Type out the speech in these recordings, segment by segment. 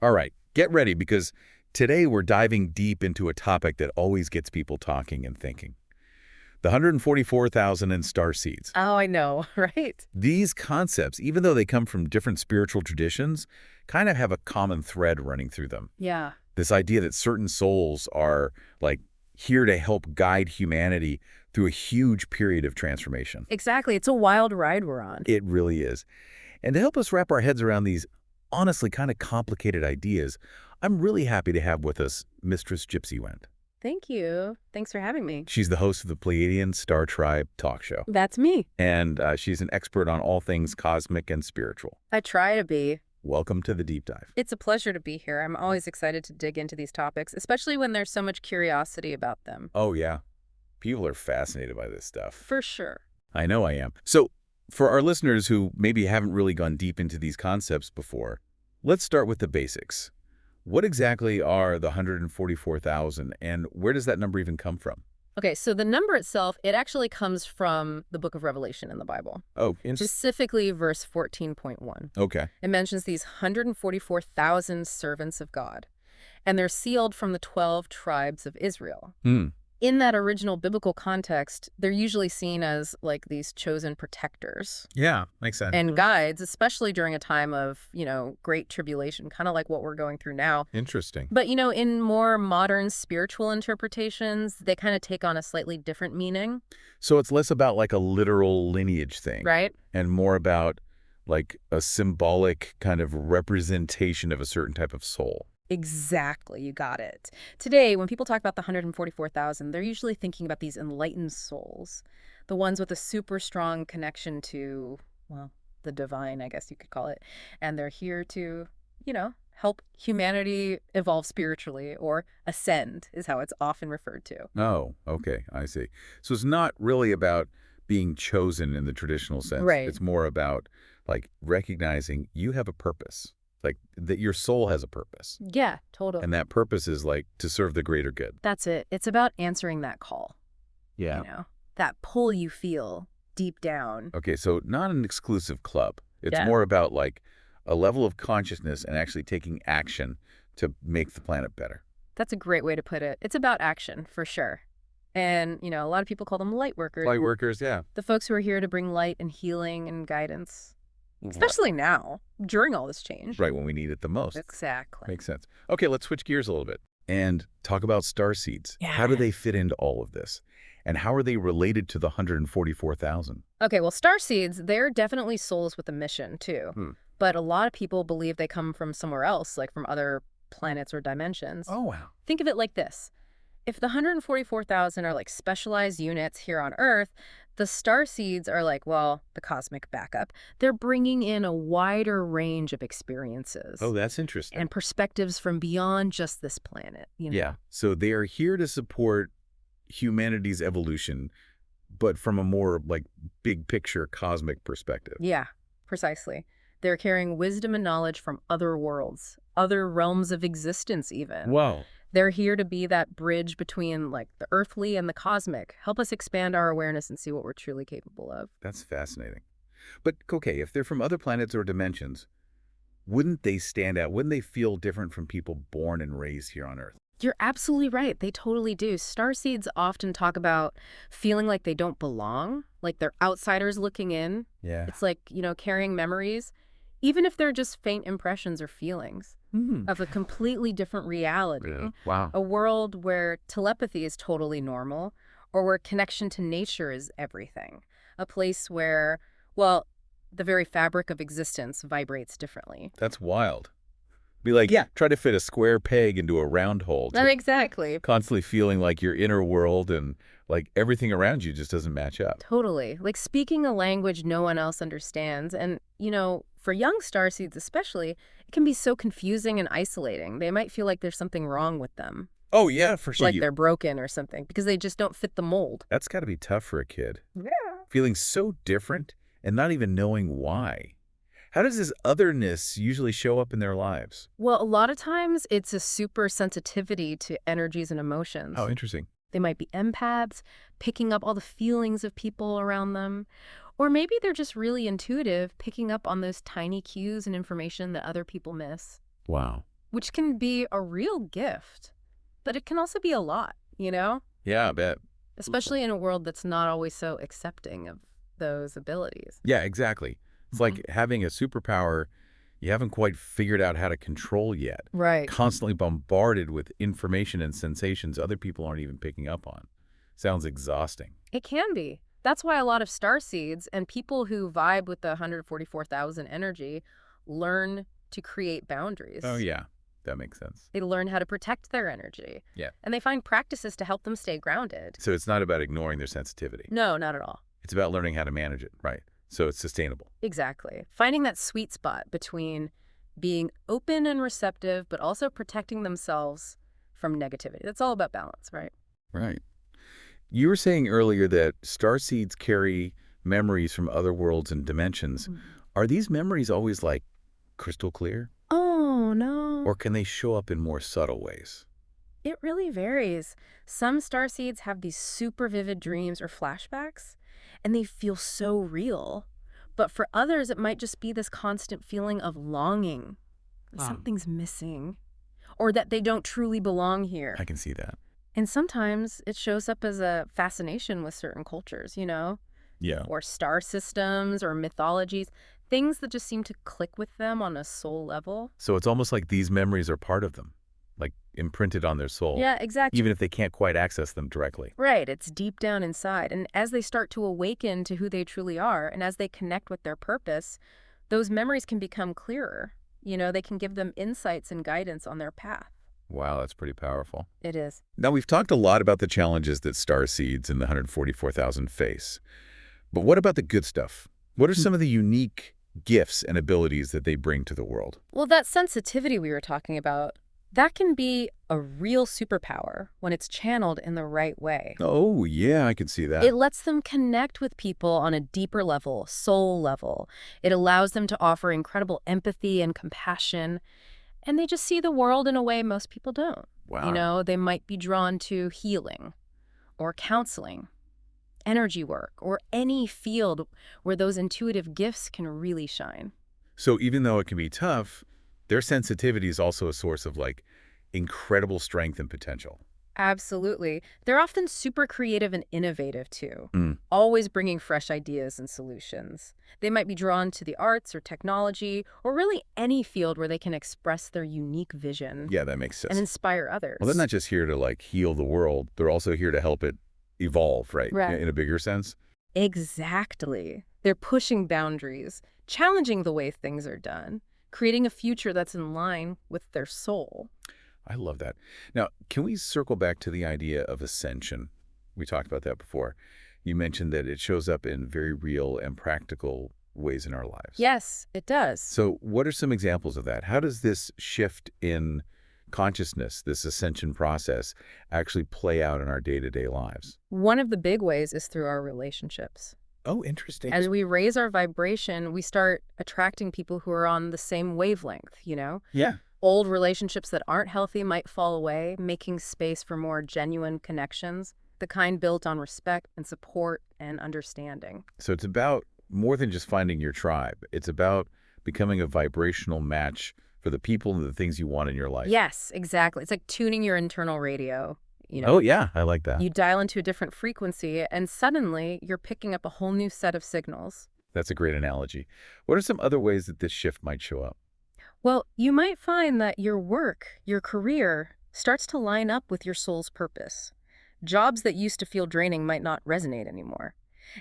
All right, get ready because today we're diving deep into a topic that always gets people talking and thinking. The 144,000 and Starseeds. Oh, I know, right? These concepts, even though they come from different spiritual traditions, kind of have a common thread running through them. Yeah, This idea that certain souls are, like, here to help guide humanity through a huge period of transformation. exactly. It's a wild ride we're on. It really is. And to help us wrap our heads around these honestly kind of complicated ideas, I'm really happy to have with us Mistress Gypsy Wendt. Thank you. Thanks for having me. She's the host of the Pleiadian Star Tribe talk show, That's me. and she's an expert on all things cosmic and spiritual. I try to be. Welcome to the deep dive. It's a pleasure to be here. I'm always excited to dig into these topics, especially when there's so much curiosity about them. Oh, yeah. People are fascinated by this stuff. For sure. I know I am. So, for our listeners who maybe haven't really gone deep into these concepts before, let's start with the basics. What exactly are the 144,000, and where does that number even come from? Okay, so the number itself, it actually comes from the book of Revelation in the Bible, Oh, specifically verse 14.1. okay. It mentions these 144,000 servants of God, and they're sealed from the 12 tribes of Israel. Hmm. In that original biblical context, they're usually seen as like these chosen protectors Yeah, makes sense. and guides, especially during a time of, great tribulation, kind of like what we're going through now. Interesting. But, in more modern spiritual interpretations, they kind of take on a slightly different meaning, So it's less about like a literal lineage thing, right? and more about like a symbolic kind of representation of a certain type of soul. Exactly, you got it. Today, when people talk about the 144,000, they're usually thinking about these enlightened souls, the ones with a super strong connection to, well, the divine, I guess you could call it. And they're here to, help humanity evolve spiritually or ascend, is how it's often referred to. Oh, okay, I see. So it's not really about being chosen in the traditional sense. Right. It's more about like recognizing you have a purpose, like that your soul has a purpose. Yeah, totally. And that purpose is like to serve the greater good. That's it. It's about answering that call, Yeah. that pull you feel deep down. Okay, so not an exclusive club. It's Yeah. more about like a level of consciousness and actually taking action to make the planet better. That's a great way to put it. It's about action, for sure. And, a lot of people call them light workers. Light workers, yeah. The folks who are here to bring light and healing and guidance, especially now, during all this change. Right when we need it the most. Exactly. Makes sense. Okay, let's switch gears a little bit and talk about starseeds. How do Yeah. they fit into all of this? And how are they related to the 144,000? Okay, well, starseeds, they're definitely souls with a mission, too. Hmm. But a lot of people believe they come from somewhere else, like from other planets or dimensions. Oh, wow. Think of it like this. If the 144,000 are like specialized units here on Earth, the starseeds are like, well, the cosmic backup. They're bringing in a wider range of experiences Oh, that's interesting. and perspectives from beyond just this planet. Yeah, so they are here to support humanity's evolution, but from a more like big picture cosmic perspective. Yeah, precisely. They're carrying wisdom and knowledge from other worlds, other realms of existence even. Wow. They're here to be that bridge between like the earthly and the cosmic, help us expand our awareness and see what we're truly capable of. That's fascinating. But okay, if they're from other planets or dimensions, wouldn't they stand out? Wouldn't they feel different from people born and raised here on Earth? You're absolutely right. They totally do. Starseeds often talk about feeling like they don't belong, like they're outsiders looking in. Yeah. It's like, carrying memories, even if they're just faint impressions or feelings of a completely different reality. Yeah. Wow. A world where telepathy is totally normal or where connection to nature is everything. A place where, well, the very fabric of existence vibrates differently. That's wild. Be like, Yeah. try to fit a square peg into a round hole. Exactly. Constantly feeling like your inner world and like everything around you just doesn't match up. Totally. Like speaking a language no one else understands. And, for young starseeds especially, it can be so confusing and isolating. They might feel like there's something wrong with them, Oh, yeah, for sure. like they're broken or something, because they just don't fit the mold. That's got to be tough for a kid. Yeah. Feeling so different and not even knowing why. How does this otherness usually show up in their lives? Well, a lot of times it's a super sensitivity to energies and emotions. Oh, interesting. They might be empaths, picking up all the feelings of people around them. Or maybe they're just really intuitive, picking up on those tiny cues and information that other people miss. Wow. which can be a real gift, but it can also be a lot, you know? Yeah, I bet. Especially in a world that's not always so accepting of those abilities. Yeah, exactly. It's like having a superpower you haven't quite figured out how to control yet. Right. Constantly bombarded with information and sensations other people aren't even picking up on. Sounds exhausting. It can be. That's why a lot of starseeds and people who vibe with the 144,000 energy learn to create Oh, boundaries. yeah. That makes sense. They learn how to protect their energy. Yeah. And they find practices to help them stay grounded. So it's not about ignoring their sensitivity. No, not at all. It's about learning how to manage it, right? So it's sustainable. Exactly. Finding that sweet spot between being open and receptive, but also protecting themselves from negativity. That's all about balance, right? Right. You were saying earlier that starseeds carry memories from other worlds and dimensions. Mhm. Are these memories always like crystal clear? Oh, no. Or can they show up in more subtle ways? It really varies. Some starseeds have these super vivid dreams or flashbacks, and they feel so real. But for others, it might just be this constant feeling of longing. Something's missing, or that they don't truly belong I here. can see that. And sometimes it shows up as a fascination with certain cultures, Yeah. or star systems or mythologies, things that just seem to click with them on a soul level. So it's almost like these memories are part of them, like imprinted on their soul, Yeah, exactly. even if they can't quite access them directly. Right, it's deep down inside. And as they start to awaken to who they truly are, and as they connect with their purpose, those memories can become clearer. They can give them insights and guidance on their path. Wow, that's pretty powerful. It is. Now, we've talked a lot about the challenges that starseeds and the 144,000 face. But what about the good stuff? What are some of the unique gifts and abilities that they bring to the world? Well, that sensitivity we were talking about, that can be a real superpower when it's channeled in the right way. Oh, yeah, I can see that. It lets them connect with people on a deeper level, soul level. It allows them to offer incredible empathy and compassion, and they just see the world in a way most people don't. Wow. They might be drawn to healing or counseling, energy work, or any field where those intuitive gifts can really shine. So even though it can be tough, their sensitivity is also a source of incredible strength and potential. Absolutely. They're often super creative and innovative too, Mm. always bringing fresh ideas and solutions. They might be drawn to the arts or technology, or really any field where they can express their unique vision Yeah, that makes and sense. inspire Well, they're others. not just here to heal the world. They're also here to help it evolve, right? Right. In a bigger sense. Exactly. They're pushing boundaries, challenging the way things are done, creating a future that's in line with their soul. I love that. Now, can we circle back to the idea of ascension? We talked about that before. You mentioned that it shows up in very real and practical ways in our lives. Yes, it does. So what are some examples of that? How does this shift in consciousness, this ascension process, actually play out in our day-to-day lives? One of the big ways is through our relationships. Oh, interesting. As we raise our vibration, we start attracting people who are on the same wavelength. Yeah. Old relationships that aren't healthy might fall away, making space for more genuine connections, the kind built on respect and support and understanding. So it's about more than just finding your tribe. It's about becoming a vibrational match for the people and the things you want in your life. Yes, exactly. It's like tuning your internal radio. Oh, yeah. I like that. You dial into a different frequency, and suddenly you're picking up a whole new set of signals. That's a great analogy. What are some other ways that this shift might show up? Well, you might find that your work, your career, starts to line up with your soul's purpose. Jobs that used to feel draining might not resonate anymore.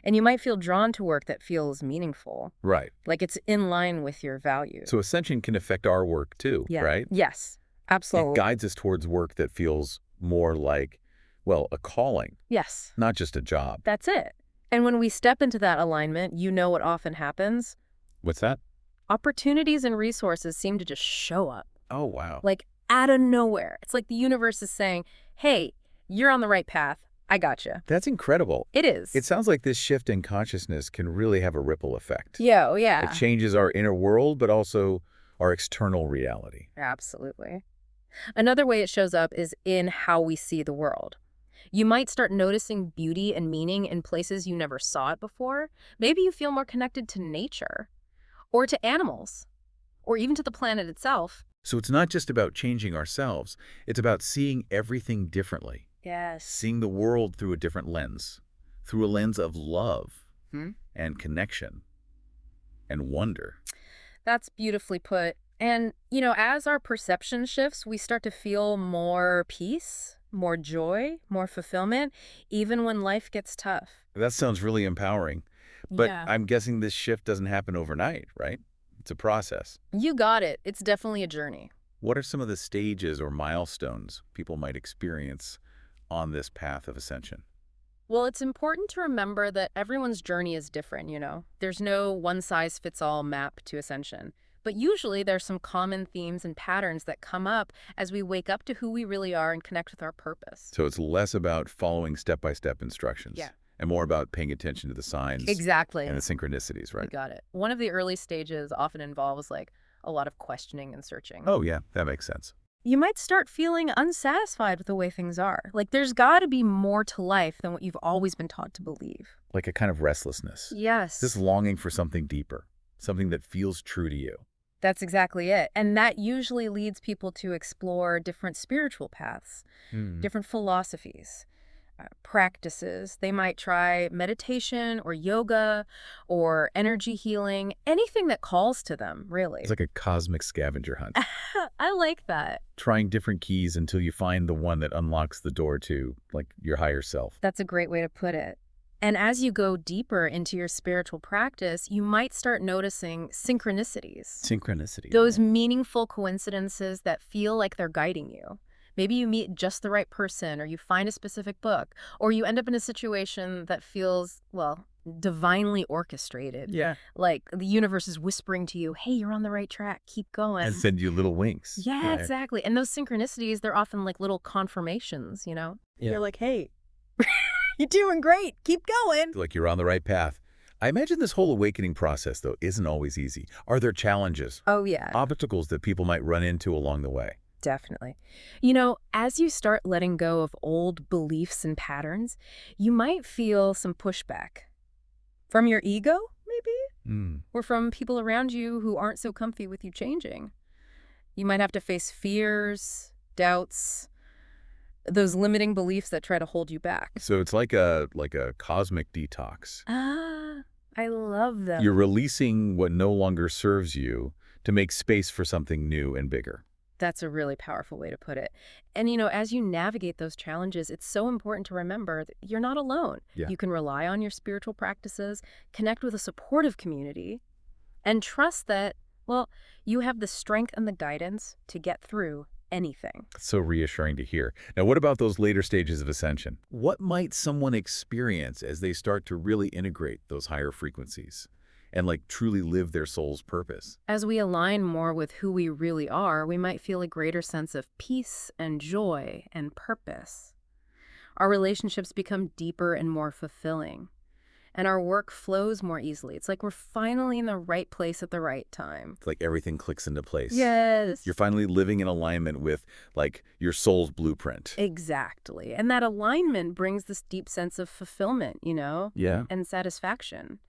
And you might feel drawn to work that feels meaningful, Right. like it's in line with your values. So ascension can affect our work too, Yeah. right? Yes, It absolutely. guides us towards work that feels more like, well, a calling, Yes, not just a job. that's it. And when we step into that alignment, what often happens? What's that? Opportunities and resources seem to just show up, Oh, wow. like out of nowhere. It's like the universe is saying, hey, you're on the right path. I gotcha. That's incredible. It is. It sounds like this shift in consciousness can really have a ripple effect. Yeah, oh, It yeah. changes our inner world, but also our external reality. Absolutely. Another way it shows up is in how we see the world. You might start noticing beauty and meaning in places you never saw it before. Maybe you feel more connected to nature, or to animals, or even to the planet itself. So it's not just about changing ourselves. It's about seeing everything differently, Yes. seeing the world through a different lens, through a lens of love Hmm? and connection and wonder. That's beautifully put. And, as our perception shifts, we start to feel more peace, more joy, more fulfillment, even when life gets tough. That sounds really empowering. But Yeah. I'm guessing this shift doesn't happen overnight, right? It's a process. You got it. It's definitely a journey. What are some of the stages or milestones people might experience on this path of ascension? Well, it's important to remember that everyone's journey is different. There's no one-size-fits-all map to ascension. But usually there's some common themes and patterns that come up as we wake up to who we really are and connect with our purpose. So it's less about following step-by-step Yeah. instructions and more about paying attention to the signs and Exactly. the synchronicities, You right? got it. One of the early stages often involves like a lot of questioning and searching. Oh, yeah, that makes sense. You might start feeling unsatisfied with the way things are. Like there's got to be more to life than what you've always been taught to believe. Like a kind of restlessness. This Yes. longing for something deeper, something that feels true to you. That's exactly it. And that usually leads people to explore different spiritual paths, Hmm. different philosophies, practices. They might try meditation or yoga or energy healing, anything that calls to them, It's really. like a cosmic scavenger hunt, I like that. trying different keys until you find the one that unlocks the door to, like, your higher self. That's a great way to put it. And as you go deeper into your spiritual practice, you might start noticing synchronicities. Synchronicities, Those right? meaningful coincidences that feel like they're guiding you. Maybe you meet just the right person, or you find a specific book, or you end up in a situation that feels, well, divinely orchestrated. Yeah. Like the universe is whispering to you, hey, you're on the right track, keep And going. send you little winks. Yeah, Right. exactly. And those synchronicities, they're often like little confirmations. Yeah. You're like, hey, you're doing great, keep going. Like you're on the right path. I imagine this whole awakening process, though, isn't always easy. Are there challenges, Oh, yeah. obstacles that people might run into along the way? Definitely. As you start letting go of old beliefs and patterns, you might feel some pushback from your ego, maybe, Hmm. or from people around you who aren't so comfy with you changing. You might have to face fears, doubts, those limiting beliefs that try to hold you back. So it's like a cosmic detox. Ah, I love You're them. releasing what no longer serves you to make space for something new and bigger. That's a really powerful way to put it. And, as you navigate those challenges, it's so important to remember that you're not alone. Yeah. You can rely on your spiritual practices, connect with a supportive community, and trust that, well, you have the strength and the guidance to get through anything. It's so reassuring to hear. Now, what about those later stages of ascension? What might someone experience as they start to really integrate those higher frequencies and like truly live their soul's purpose? As we align more with who we really are, we might feel a greater sense of peace and joy and purpose. Our relationships become deeper and more fulfilling, and our work flows more easily. It's like we're finally in the right place at the right time. It's like everything clicks into place. Yes. You're finally living in alignment with like your soul's blueprint. Exactly. And that alignment brings this deep sense of fulfillment, Yeah. and satisfaction.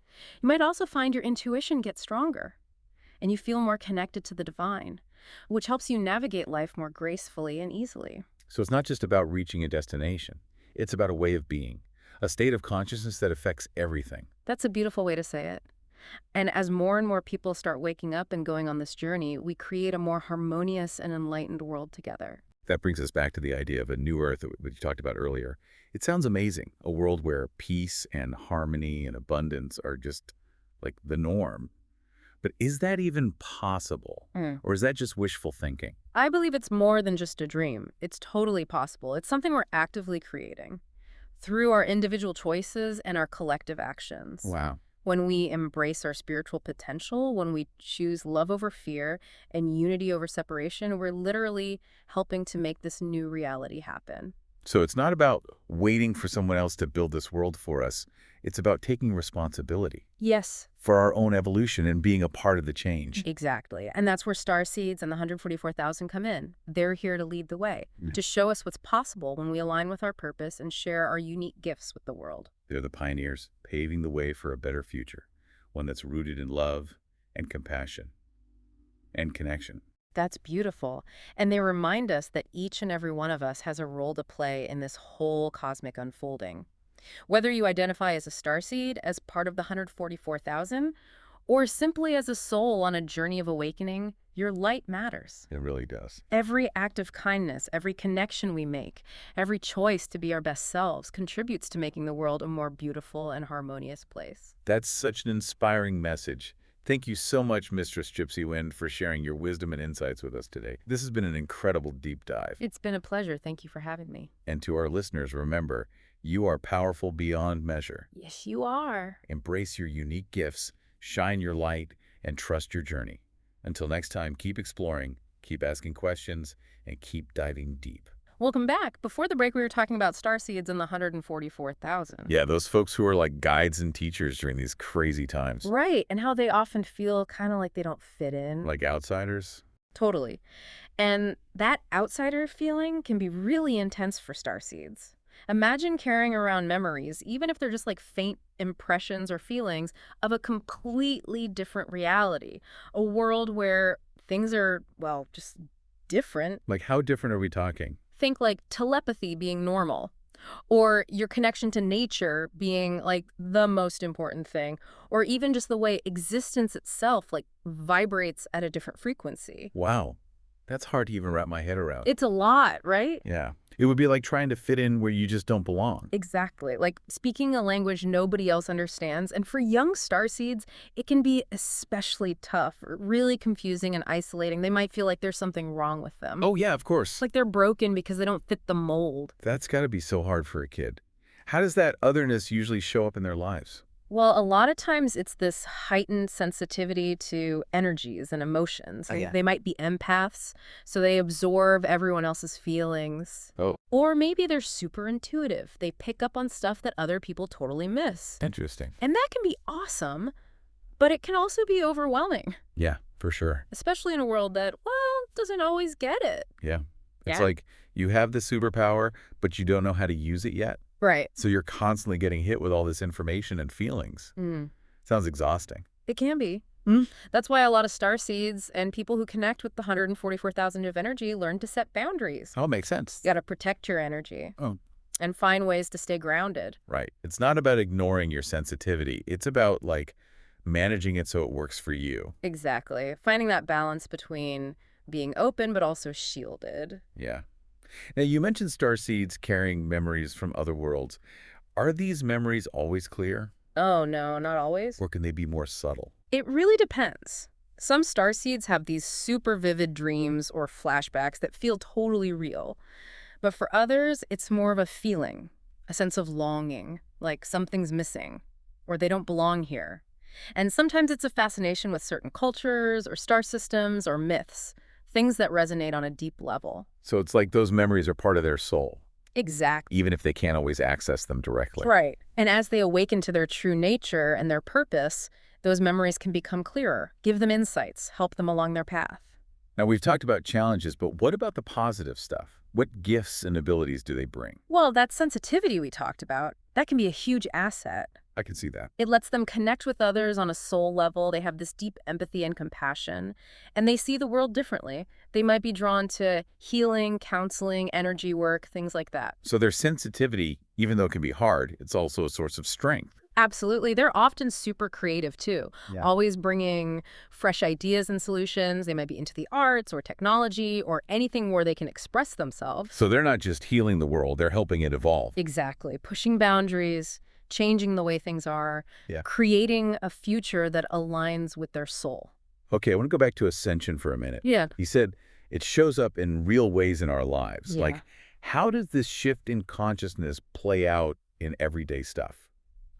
You might also find your intuition gets stronger and you feel more connected to the divine, which helps you navigate life more gracefully and easily. So it's not just about reaching a destination. It's about a way of being, a state of consciousness that affects everything. That's a beautiful way to say it. And as more and more people start waking up and going on this journey, we create a more harmonious and enlightened world together. That brings us back to the idea of a new earth that you talked about earlier. It sounds amazing, a world where peace and harmony and abundance are just like the norm. But is that even possible? Mm. Or is that just wishful thinking? I believe it's more than just a dream. It's totally possible. It's something we're actively creating through our individual choices and our collective actions. Wow. When we embrace our spiritual potential, when we choose love over fear and unity over separation, we're literally helping to make this new reality happen. So it's not about waiting for someone else to build this world for us. It's about taking responsibility Yes, for our own evolution and being a part of the change. exactly. And that's where Starseeds and the 144,000 come in. They're here to lead the way, Yeah. to show us what's possible when we align with our purpose and share our unique gifts with the world. They're the pioneers, paving the way for a better future, one that's rooted in love and compassion and connection. That's beautiful. And they remind us that each and every one of us has a role to play in this whole cosmic unfolding. Whether you identify as a starseed, as part of the 144,000, or simply as a soul on a journey of awakening, your light matters. It really does. Every act of kindness, every connection we make, every choice to be our best selves contributes to making the world a more beautiful and harmonious place. That's such an inspiring message. Thank you so much, Mistress Gypsy Wind, for sharing your wisdom and insights with us today. This has been an incredible deep dive. It's been a pleasure. Thank you for having me. And to our listeners, remember, you are powerful beyond measure. Yes, you are. Embrace your unique gifts, shine your light, and trust your journey. Until next time, keep exploring, keep asking questions, and keep diving deep. Welcome back. Before the break, we were talking about starseeds and the 144,000. Yeah, those folks who are like guides and teachers during these crazy times. Right, and how they often feel kind of like they don't fit in. Like outsiders. Totally. And that outsider feeling can be really intense for starseeds. Imagine carrying around memories, even if they're just like faint impressions or feelings, of a completely different reality. A world where things are, well, just different. Like how different are we talking? Think like telepathy being normal, or your connection to nature being like the most important thing, or even just the way existence itself like vibrates at a different frequency. Wow, that's hard to even wrap my head around. It's a lot, right? Yeah, it would be like trying to fit in where you just don't belong. Exactly. Like speaking a language nobody else understands. And for young starseeds, it can be especially tough, or really confusing and isolating. They might feel like there's something wrong with them. Oh yeah, of course. Like they're broken because they don't fit the mold. That's got to be so hard for a kid. How does that otherness usually show up in their lives? Well, a lot of times it's this heightened sensitivity to energies and emotions. Oh, yeah. They might be empaths, so they absorb everyone else's feelings. Oh, Or maybe they're super intuitive. They pick up on stuff that other people totally miss. interesting. And that can be awesome, but it can also be overwhelming, Yeah, for sure. especially in a world that, well, doesn't always get it. Yeah. It's Yeah. like you have the superpower, but you don't know how to use it yet. Right. So you're constantly getting hit with all this information and feelings. Sounds exhausting. It can be. Mm. That's why a lot of starseeds and people who connect with the 144,000 of energy learn to set boundaries. Oh, makes sense. You got to protect your energy. Oh. And find ways to stay grounded. Right. It's not about ignoring your sensitivity. It's about like managing it so it works for you. Exactly. Finding that balance between being open but also shielded. Yeah. Now, you mentioned starseeds carrying memories from other worlds. Are these memories always clear, Oh, no, not always. or can they be more subtle? It really depends. Some starseeds have these super vivid dreams or flashbacks that feel totally real. But for others, it's more of a feeling, a sense of longing, like something's missing, or they don't belong here. And sometimes it's a fascination with certain cultures or star systems or myths, things that resonate on a deep level. So it's like those memories are part of their soul, Exactly. even if they can't always access them directly. Right. And as they awaken to their true nature and their purpose, those memories can become clearer, give them insights, help them along their path. Now, we've talked about challenges, but what about the positive stuff? What gifts and abilities do they bring? Well, that sensitivity we talked about, that can be a huge asset. I can see that. It lets them connect with others on a soul level. They have this deep empathy and compassion, and they see the world differently. They might be drawn to healing, counseling, energy work, things like that. So their sensitivity, even though it can be hard, it's also a source of strength. Absolutely. They're often super creative, too, Yeah. always bringing fresh ideas and solutions. They might be into the arts or technology or anything where they can express themselves. So they're not just healing the world, they're helping it evolve. Exactly. Pushing boundaries, changing the way things are, Yeah. creating a future that aligns with their soul. Okay, I want to go back to ascension for a minute. Yeah. You said it shows up in real ways in our lives. Yeah. Like, how does this shift in consciousness play out in everyday stuff?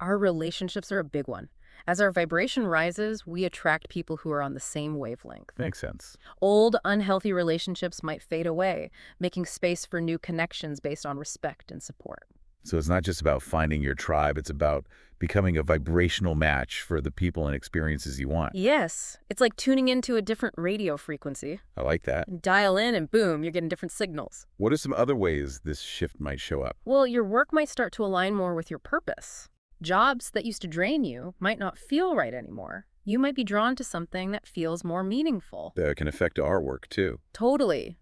Our relationships are a big one. As our vibration rises, we attract people who are on the same wavelength. Makes sense. Old, unhealthy relationships might fade away, making space for new connections based on respect and support. So it's not just about finding your tribe, it's about becoming a vibrational match for the people and experiences you want. Yes, it's like tuning into a different radio frequency. I like that. Dial in and boom, you're getting different signals. What are some other ways this shift might show up? Well, your work might start to align more with your purpose. Jobs that used to drain you might not feel right anymore. You might be drawn to something that feels more meaningful. That can affect our work, too. Totally.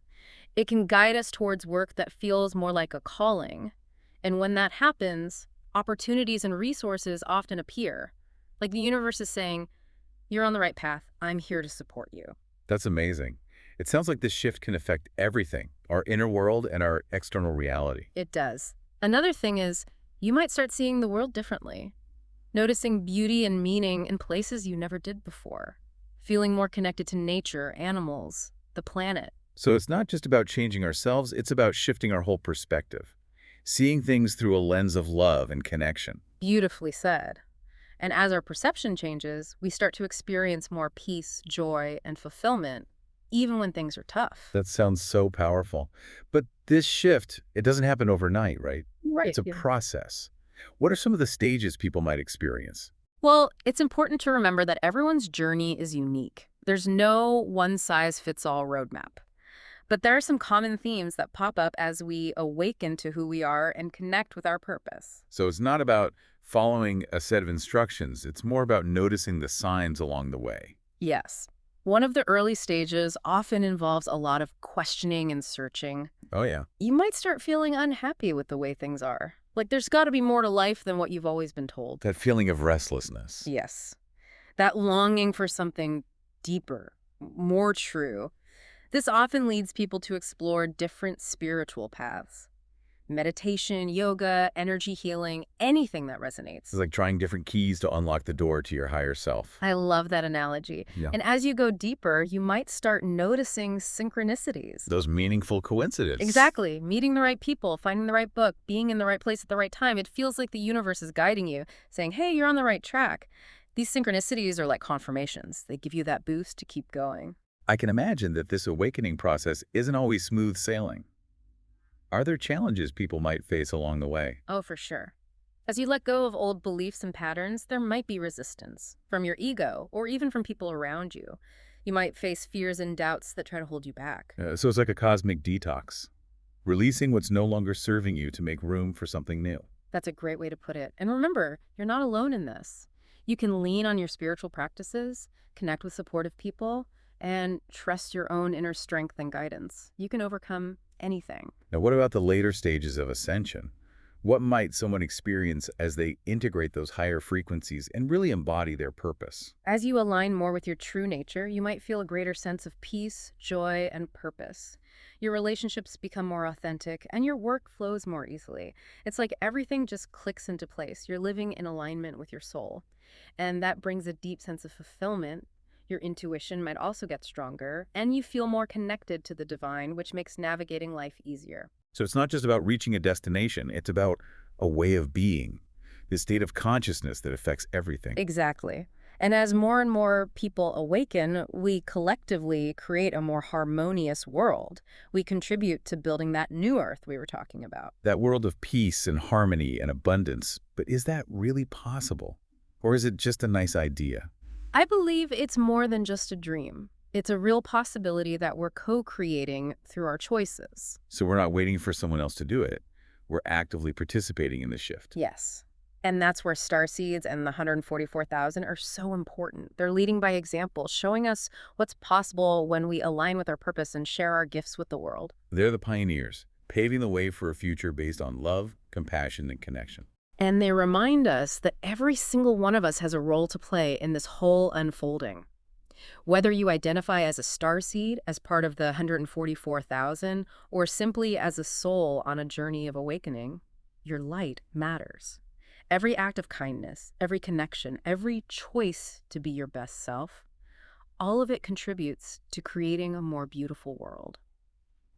It can guide us towards work that feels more like a calling. And when that happens, opportunities and resources often appear. Like the universe is saying, you're on the right path. I'm here to support you. That's amazing. It sounds like this shift can affect everything, our inner world and our external reality. It does. Another thing is, you might start seeing the world differently, noticing beauty and meaning in places you never did before, feeling more connected to nature, animals, the planet. So it's not just about changing ourselves, it's about shifting our whole perspective, seeing things through a lens of love and connection. Beautifully said. And as our perception changes, we start to experience more peace, joy, and fulfillment, even when things are tough. That sounds so powerful. But this shift, it doesn't happen overnight, right? Right. It's a Yeah. process. What are some of the stages people might experience? Well, it's important to remember that everyone's journey is unique. There's no one-size-fits-all roadmap. But there are some common themes that pop up as we awaken to who we are and connect with our purpose. So it's not about following a set of instructions. It's more about noticing the signs along the way. Yes. One of the early stages often involves a lot of questioning and searching. Oh, yeah. You might start feeling unhappy with the way things are. Like there's got to be more to life than what you've always been told. That feeling of restlessness. Yes. That longing for something deeper, more true. This often leads people to explore different spiritual paths. Meditation, yoga, energy healing, anything that resonates. It's like trying different keys to unlock the door to your higher self. I love that analogy. Yeah. And as you go deeper, you might start noticing synchronicities. Those meaningful coincidences. Exactly. Meeting the right people, finding the right book, being in the right place at the right time. It feels like the universe is guiding you, saying, hey, you're on the right track. These synchronicities are like confirmations. They give you that boost to keep going. I can imagine that this awakening process isn't always smooth sailing. Are there challenges people might face along the way? Oh, for sure. As you let go of old beliefs and patterns, there might be resistance from your ego or even from people around you. You might face fears and doubts that try to hold you back. So it's like a cosmic detox, releasing what's no longer serving you to make room for something new. That's a great way to put it. And remember, you're not alone in this. You can lean on your spiritual practices, connect with supportive people, and trust your own inner strength and guidance. You can overcome anything. Now, what about the later stages of ascension? What might someone experience as they integrate those higher frequencies and really embody their purpose? As you align more with your true nature, you might feel a greater sense of peace, joy, and purpose. Your relationships become more authentic, and your work flows more easily. It's like everything just clicks into place. You're living in alignment with your soul, and that brings a deep sense of fulfillment. Your intuition might also get stronger, and you feel more connected to the divine, which makes navigating life easier. So it's not just about reaching a destination, it's about a way of being, this state of consciousness that affects everything. Exactly. And as more and more people awaken, we collectively create a more harmonious world. We contribute to building that new earth we were talking about. That world of peace and harmony and abundance. But is that really possible? Or is it just a nice idea? I believe it's more than just a dream. It's a real possibility that we're co-creating through our choices. So we're not waiting for someone else to do it. We're actively participating in the shift. Yes. And that's where Starseeds and the 144,000 are so important. They're leading by example, showing us what's possible when we align with our purpose and share our gifts with the world. They're the pioneers, paving the way for a future based on love, compassion, and connection. And they remind us that every single one of us has a role to play in this whole unfolding. Whether you identify as a starseed, as part of the 144,000, or simply as a soul on a journey of awakening, your light matters. Every act of kindness, every connection, every choice to be your best self, all of it contributes to creating a more beautiful world.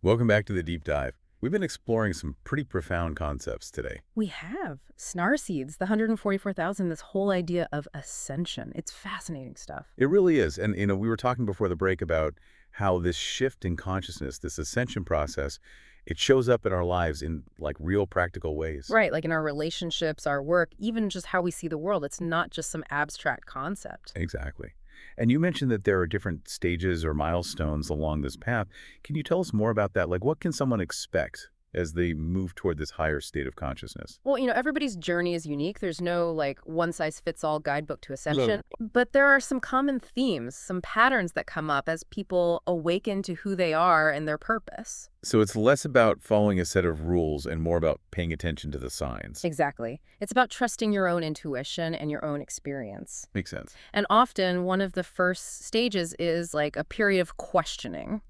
Welcome back to the Deep Dive. We've been exploring some pretty profound concepts today. We have Starseeds, the 144,000, this whole idea of ascension. It's fascinating stuff. It really is. And, we were talking before the break about how this shift in consciousness, this ascension process, it shows up in our lives in like real practical ways. Right, like in our relationships, our work, even just how we see the world. It's not just some abstract concept. Exactly. And you mentioned that there are different stages or milestones along this path. Can you tell us more about that? Like, what can someone expect as they move toward this higher state of consciousness? Well, everybody's journey is unique. There's no like one size fits all guidebook to No. ascension, but there are some common themes, some patterns that come up as people awaken to who they are and their purpose. So it's less about following a set of rules and more about paying attention to the signs. Exactly. It's about trusting your own intuition and your own experience. Makes sense. And often one of the first stages is like a period of questioning,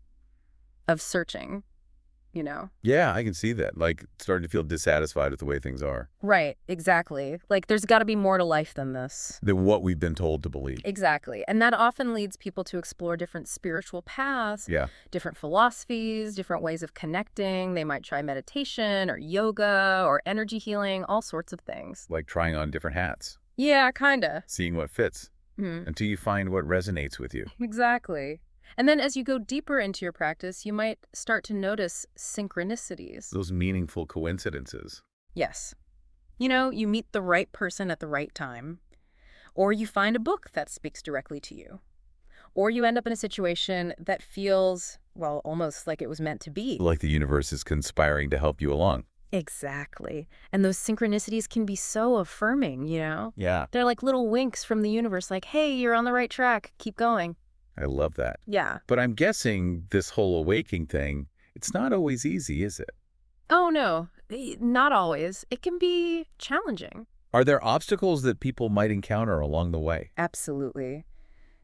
of searching. Yeah, I can see that. Like starting to feel dissatisfied with the way things are, Right, exactly. Like there's got to be more to life than this. than what we've been told to believe. Exactly. And that often leads people to explore different spiritual paths, Yeah, different philosophies, different ways of connecting. They might try meditation or yoga or energy healing, all sorts of things. like trying on different hats, Yeah, kinda. seeing what fits, Hmm. until you find what resonates with you. Exactly. And then as you go deeper into your practice, you might start to notice synchronicities. Those meaningful coincidences. Yes. You meet the right person at the right time, or you find a book that speaks directly to you, or you end up in a situation that feels, well, almost like it was meant to be. Like the universe is conspiring to help you along. Exactly. And those synchronicities can be so affirming. Yeah, They're like little winks from the universe, like, hey, you're on the right track. Keep going. I love that. Yeah. But I'm guessing this whole awakening thing, it's not always easy, is it? Oh, no, not always. It can be challenging. Are there obstacles that people might encounter along the way? Absolutely.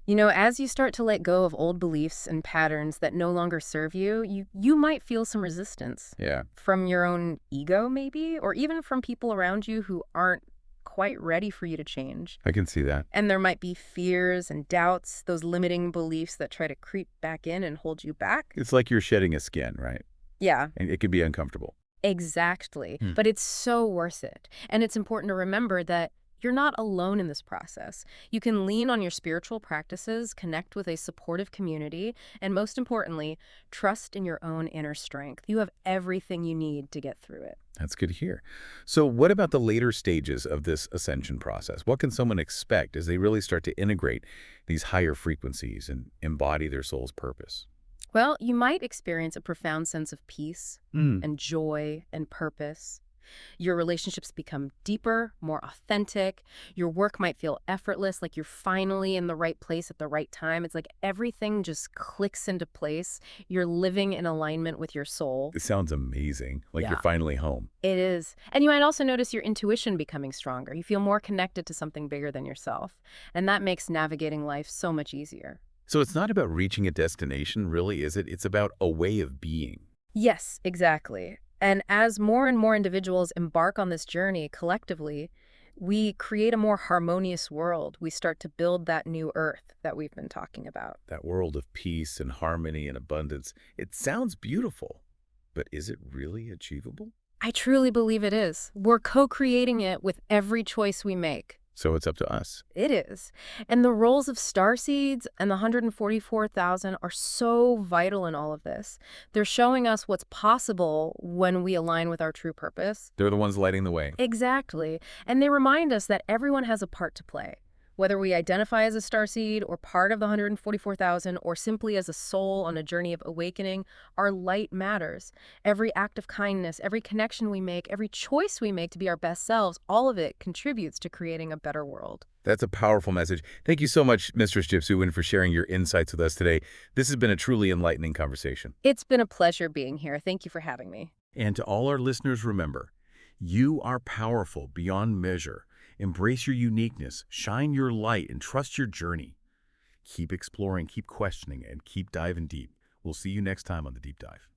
As you start to let go of old beliefs and patterns that no longer serve you, you might feel some resistance Yeah, from your own ego, maybe, or even from people around you who aren't quite ready for you to change. I can see that. And there might be fears and doubts, those limiting beliefs that try to creep back in and hold you back. It's like you're shedding a skin, right? Yeah, And it can be uncomfortable. exactly. Hmm. But it's so worth it. And it's important to remember that you're not alone in this process. You can lean on your spiritual practices, connect with a supportive community, and most importantly, trust in your own inner strength. You have everything you need to get through it. That's good to hear. So what about the later stages of this ascension process? What can someone expect as they really start to integrate these higher frequencies and embody their soul's purpose? Well, you might experience a profound sense of peace Mm. and joy and purpose. Your relationships become deeper, more authentic. Your work might feel effortless, like you're finally in the right place at the right time. It's like everything just clicks into place. You're living in alignment with your soul. It sounds amazing, like you're Yeah. finally home. It is. And you might also notice your intuition becoming stronger. You feel more connected to something bigger than yourself. And that makes navigating life so much easier. So it's not about reaching a destination, really, is it? It's about a way of being. Yes, exactly. And as more and more individuals embark on this journey collectively, we create a more harmonious world. We start to build that new earth that we've been talking about. That world of peace and harmony and abundance. It sounds beautiful, but is it really achievable? I truly believe it is. We're co-creating it with every choice we make. So it's up to us. It is. And the roles of starseeds and the 144,000 are so vital in all of this. They're showing us what's possible when we align with our true purpose. They're the ones lighting the way. Exactly. And they remind us that everyone has a part to play. Whether we identify as a starseed or part of the 144,000 or simply as a soul on a journey of awakening, our light matters. Every act of kindness, every connection we make, every choice we make to be our best selves, all of it contributes to creating a better world. That's a powerful message. Thank you so much, Mistress Gypsy, for sharing your insights with us today. This has been a truly enlightening conversation. It's been a pleasure being here. Thank you for having me. And to all our listeners, remember, you are powerful beyond measure. Embrace your uniqueness, shine your light, and trust your journey. Keep exploring, keep questioning, and keep diving deep. We'll see you next time on The Deep Dive.